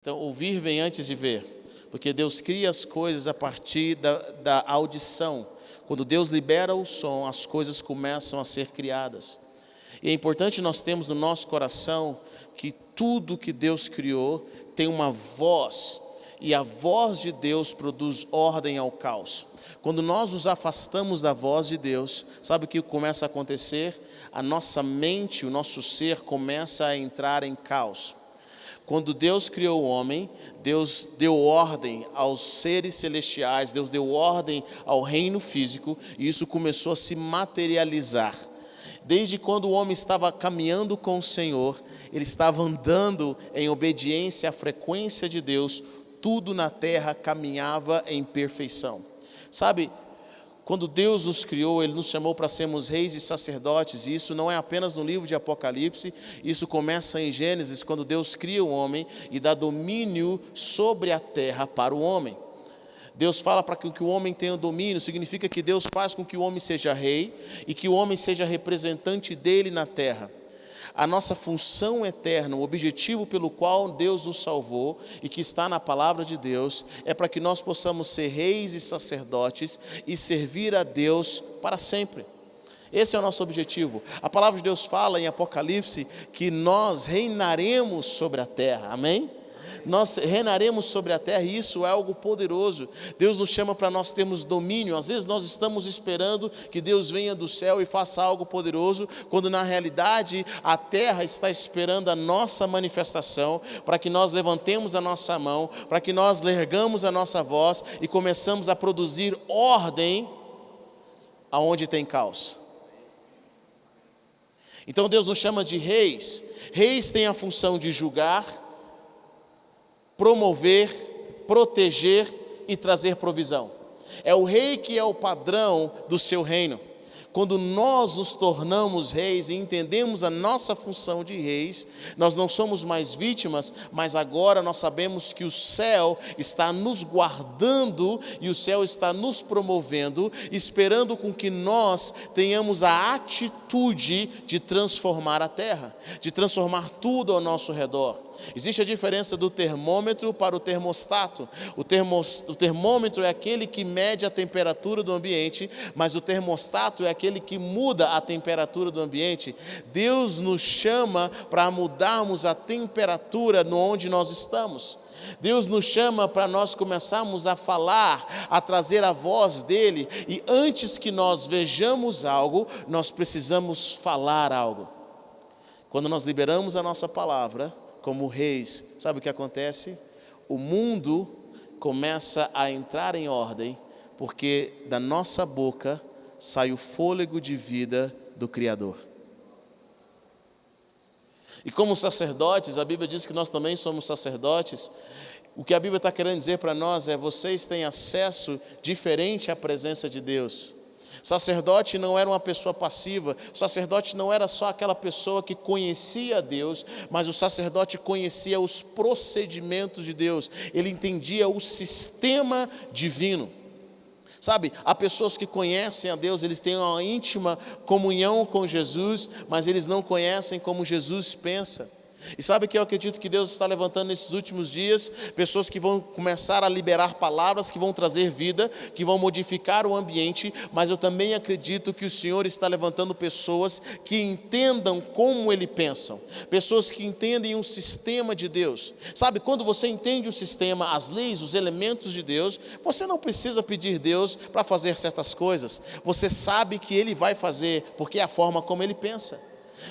Então, ouvir vem antes de ver, porque Deus cria as coisas a partir da audição. Quando Deus libera o som, as coisas começam a ser criadas. E é importante nós termos no nosso coração que tudo que Deus criou tem uma voz, e a voz de Deus produz ordem ao caos. Quando nós nos afastamos da voz de Deus, sabe o que começa a acontecer? A nossa mente, o nosso ser começa a entrar em caos. Quando Deus criou o homem, Deus deu ordem aos seres celestiais, Deus deu ordem ao reino físico, e isso começou a se materializar. Desde quando o homem estava caminhando com o Senhor, ele estava andando em obediência à frequência de Deus, tudo na terra caminhava em perfeição. Sabe, quando Deus nos criou, Ele nos chamou para sermos reis e sacerdotes, e isso não é apenas no livro de Apocalipse, isso começa em Gênesis, quando Deus cria o homem e dá domínio sobre a terra para o homem. Deus fala para que o homem tenha domínio, significa que Deus faz com que o homem seja rei e que o homem seja representante dele na terra. A nossa função eterna, o objetivo pelo qual Deus nos salvou e que está na palavra de Deus, é para que nós possamos ser reis e sacerdotes e servir a Deus para sempre. Esse é o nosso objetivo. A palavra de Deus fala em Apocalipse que nós reinaremos sobre a terra, amém? Nós reinaremos sobre a terra, e isso é algo poderoso. Deus nos chama para nós termos domínio. Às vezes nós estamos esperando que Deus venha do céu e faça algo poderoso, quando na realidade a terra está esperando a nossa manifestação, para que nós levantemos a nossa mão, para que nós ergamos a nossa voz e começamos a produzir ordem aonde tem caos. Então Deus nos chama de reis. Reis têm a função de julgar, promover, proteger e trazer provisão. É o rei que é o padrão do seu reino. Quando nós nos tornamos reis e entendemos a nossa função de reis, nós não somos mais vítimas, mas agora nós sabemos que o céu está nos guardando e o céu está nos promovendo, esperando com que nós tenhamos a atitude de transformar a terra, de transformar tudo ao nosso redor. Existe a diferença do termômetro para o termostato. O termômetro é aquele que mede a temperatura do ambiente, mas o termostato é aquele que muda a temperatura do ambiente. Deus nos chama para mudarmos a temperatura no onde nós estamos. Deus nos chama para nós começarmos a falar, a trazer a voz dEle, e antes que nós vejamos algo, nós precisamos falar algo. Quando nós liberamos a nossa palavra, como reis, sabe o que acontece? O mundo começa a entrar em ordem, porque da nossa boca sai o fôlego de vida do Criador. E como sacerdotes, a Bíblia diz que nós também somos sacerdotes. O que a Bíblia está querendo dizer para nós é: vocês têm acesso diferente à presença de Deus. Sacerdote não era uma pessoa passiva, o sacerdote não era só aquela pessoa que conhecia Deus, mas o sacerdote conhecia os procedimentos de Deus, ele entendia o sistema divino. Sabe, há pessoas que conhecem a Deus, eles têm uma íntima comunhão com Jesus, mas eles não conhecem como Jesus pensa. E sabe o que eu acredito que Deus está levantando nesses últimos dias? Pessoas que vão começar a liberar palavras que vão trazer vida, que vão modificar o ambiente, mas eu também acredito que o Senhor está levantando pessoas que entendam como Ele pensa, pessoas que entendem o sistema de Deus. Sabe, quando você entende o sistema, as leis, os elementos de Deus, você não precisa pedir Deus para fazer certas coisas, você sabe que Ele vai fazer, porque é a forma como Ele pensa.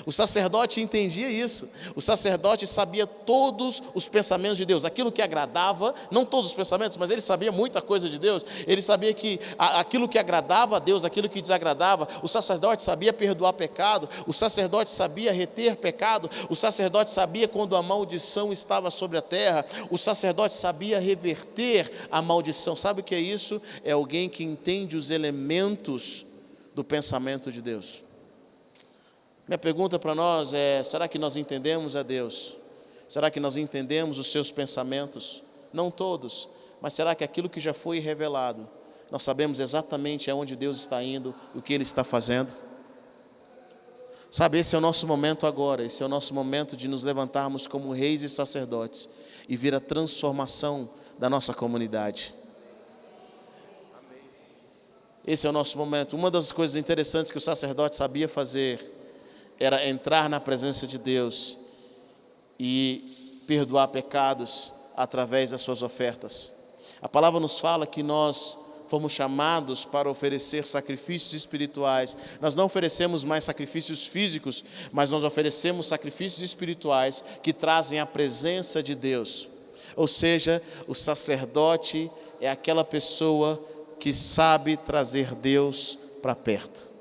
O sacerdote entendia isso. O sacerdote sabia todos os pensamentos de Deus, aquilo que agradava, não todos os pensamentos, mas ele sabia muita coisa de Deus. Ele sabia que aquilo que agradava a Deus, aquilo que desagradava. O sacerdote sabia perdoar pecado, o sacerdote sabia reter pecado, o sacerdote sabia quando a maldição estava sobre a terra, o sacerdote sabia reverter a maldição. Sabe o que é isso? É alguém que entende os elementos do pensamento de Deus. Minha pergunta para nós é: será que nós entendemos a Deus? Será que nós entendemos os seus pensamentos? Não todos, mas será que aquilo que já foi revelado, nós sabemos exatamente aonde Deus está indo, o que Ele está fazendo? Sabe, esse é o nosso momento agora, esse é o nosso momento de nos levantarmos como reis e sacerdotes e vir a transformação da nossa comunidade. Esse é o nosso momento. Uma das coisas interessantes que o sacerdote sabia fazer era entrar na presença de Deus e perdoar pecados através das suas ofertas. A palavra nos fala que nós fomos chamados para oferecer sacrifícios espirituais. Nós não oferecemos mais sacrifícios físicos, mas nós oferecemos sacrifícios espirituais que trazem a presença de Deus. Ou seja, o sacerdote é aquela pessoa que sabe trazer Deus para perto.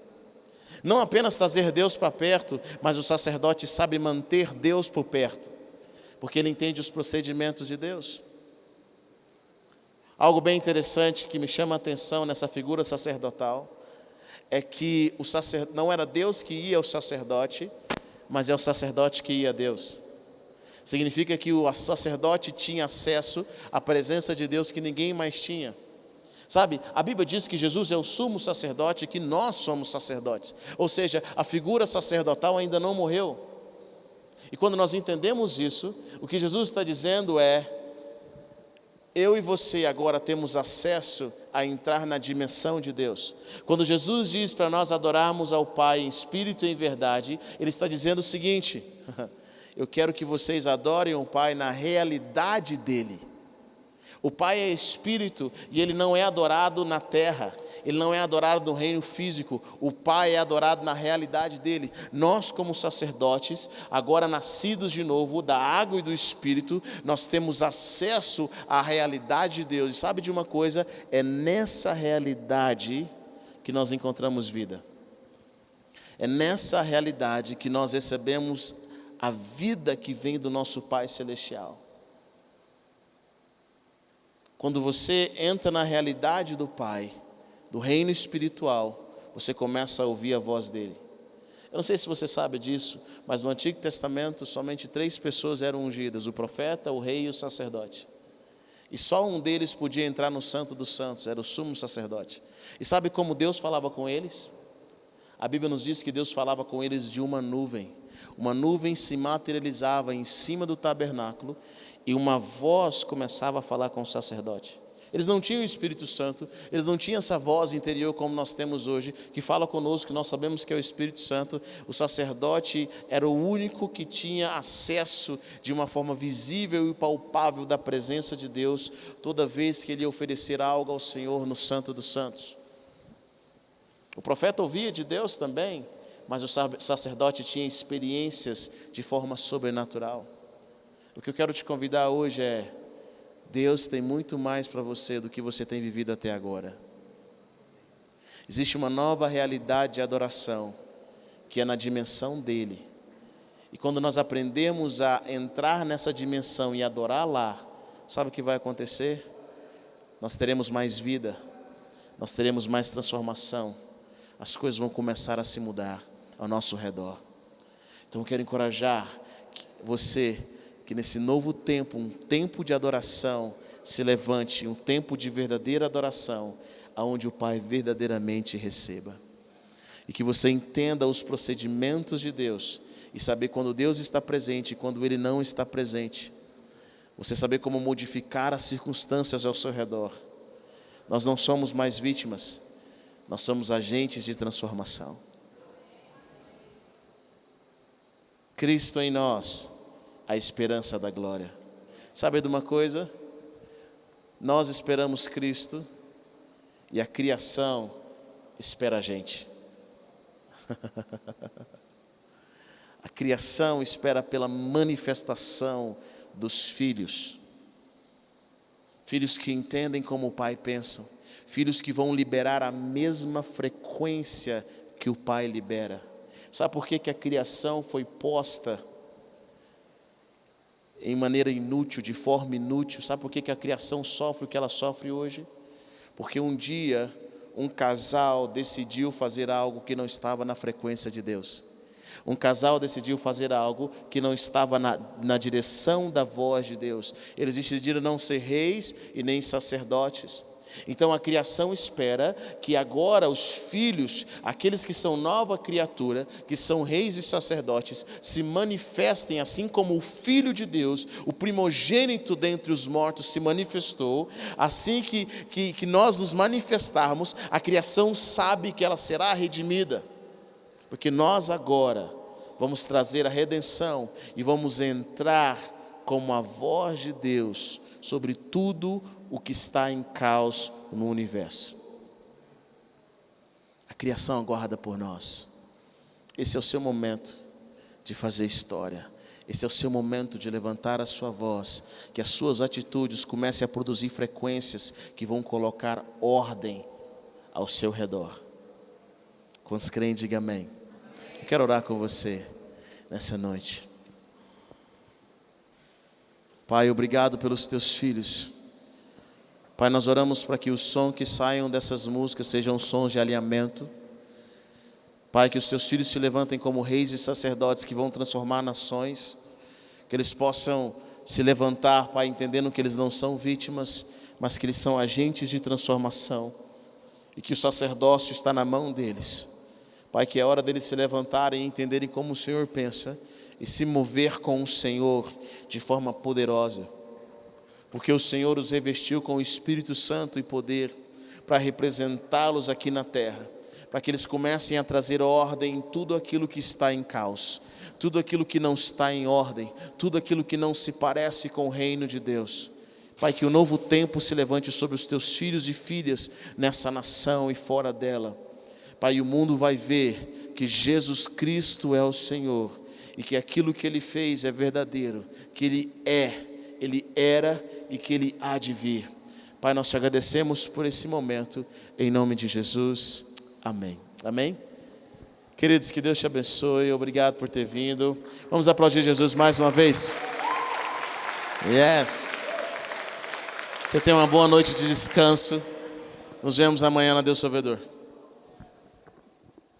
Não apenas trazer Deus para perto, mas o sacerdote sabe manter Deus por perto, porque ele entende os procedimentos de Deus. Algo bem interessante que me chama a atenção nessa figura sacerdotal é que não era Deus que ia ao sacerdote, mas é o sacerdote que ia a Deus. Significa que o sacerdote tinha acesso à presença de Deus que ninguém mais tinha. Sabe, a Bíblia diz que Jesus é o sumo sacerdote e que nós somos sacerdotes. Ou seja, a figura sacerdotal ainda não morreu. E quando nós entendemos isso, o que Jesus está dizendo é: eu e você agora temos acesso a entrar na dimensão de Deus. Quando Jesus diz para nós adorarmos ao Pai em espírito e em verdade, Ele está dizendo o seguinte: eu quero que vocês adorem o Pai na realidade dEle. O Pai é espírito e Ele não é adorado na terra, Ele não é adorado no reino físico, o Pai é adorado na realidade dEle. Nós, como sacerdotes, agora nascidos de novo da água e do Espírito, nós temos acesso à realidade de Deus. E sabe de uma coisa? É nessa realidade que nós encontramos vida. É nessa realidade que nós recebemos a vida que vem do nosso Pai Celestial. Quando você entra na realidade do Pai, do reino espiritual, você começa a ouvir a voz dEle. Eu não sei se você sabe disso, mas no Antigo Testamento somente 3 pessoas eram ungidas: o profeta, o rei e o sacerdote. E só um deles podia entrar no Santo dos Santos, era o sumo sacerdote. E sabe como Deus falava com eles? A Bíblia nos diz que Deus falava com eles de uma nuvem. Uma nuvem se materializava em cima do tabernáculo e uma voz começava a falar com o sacerdote. Eles não tinham o Espírito Santo, eles não tinham essa voz interior como nós temos hoje, que fala conosco, que nós sabemos que é o Espírito Santo. O sacerdote era o único que tinha acesso de uma forma visível e palpável da presença de Deus, toda vez que ele ia oferecer algo ao Senhor no Santo dos Santos. O profeta ouvia de Deus também, mas o sacerdote tinha experiências de forma sobrenatural. O que eu quero te convidar hoje é: Deus tem muito mais para você do que você tem vivido até agora. Existe uma nova realidade de adoração, que é na dimensão dEle. E quando nós aprendemos a entrar nessa dimensão e adorar lá, sabe o que vai acontecer? Nós teremos mais vida, nós teremos mais transformação, as coisas vão começar a se mudar ao nosso redor. Então eu quero encorajar você que nesse novo tempo, um tempo de adoração, se levante, um tempo de verdadeira adoração, aonde o Pai verdadeiramente receba. E que você entenda os procedimentos de Deus, e saber quando Deus está presente e quando Ele não está presente. Você saber como modificar as circunstâncias ao seu redor. Nós não somos mais vítimas, nós somos agentes de transformação. Cristo em nós, a esperança da glória. Sabe de uma coisa? Nós esperamos Cristo e a criação espera a gente. A criação espera pela manifestação dos filhos. Filhos que entendem como o Pai pensa. Filhos que vão liberar a mesma frequência que o Pai libera. Sabe por que a criação foi posta em maneira inútil, de forma inútil? Sabe por que a criação sofre o que ela sofre hoje? Porque um dia um casal decidiu fazer algo que não estava na frequência de Deus. Um casal decidiu fazer algo que não estava na direção da voz de Deus. Eles decidiram não ser reis e nem sacerdotes. Então a criação espera que agora os filhos, aqueles que são nova criatura, que são reis e sacerdotes, se manifestem assim como o Filho de Deus, o primogênito dentre os mortos se manifestou. Assim que nós nos manifestarmos, a criação sabe que ela será redimida, porque nós agora vamos trazer a redenção e vamos entrar como a voz de Deus sobre tudo o que está em caos no universo. A criação aguarda por nós. Esse é o seu momento de fazer história. Esse é o seu momento de levantar a sua voz, que as suas atitudes comecem a produzir frequências que vão colocar ordem ao seu redor. Quantos creem, diga amém. Eu quero orar com você nessa noite. Pai, obrigado pelos teus filhos. Pai, nós oramos para que os sons que saiam dessas músicas sejam sons de alinhamento. Pai, que os teus filhos se levantem como reis e sacerdotes que vão transformar nações. Que eles possam se levantar, Pai, entendendo que eles não são vítimas, mas que eles são agentes de transformação. E que o sacerdócio está na mão deles. Pai, que é hora deles se levantarem e entenderem como o Senhor pensa e se mover com o Senhor de forma poderosa, porque o Senhor os revestiu com o Espírito Santo e poder para representá-los aqui na terra, para que eles comecem a trazer ordem em tudo aquilo que está em caos, tudo aquilo que não está em ordem, tudo aquilo que não se parece com o reino de Deus. Pai, que o novo tempo se levante sobre os teus filhos e filhas nessa nação e fora dela. Pai, o mundo vai ver que Jesus Cristo é o Senhor e que aquilo que Ele fez é verdadeiro, que Ele é, Ele era e que Ele há de vir. Pai, nós te agradecemos por esse momento, em nome de Jesus, amém. Amém? Queridos, que Deus te abençoe, obrigado por ter vindo. Vamos aplaudir Jesus mais uma vez? Yes! Você tenha uma boa noite de descanso. Nos vemos amanhã na Deus Salvador.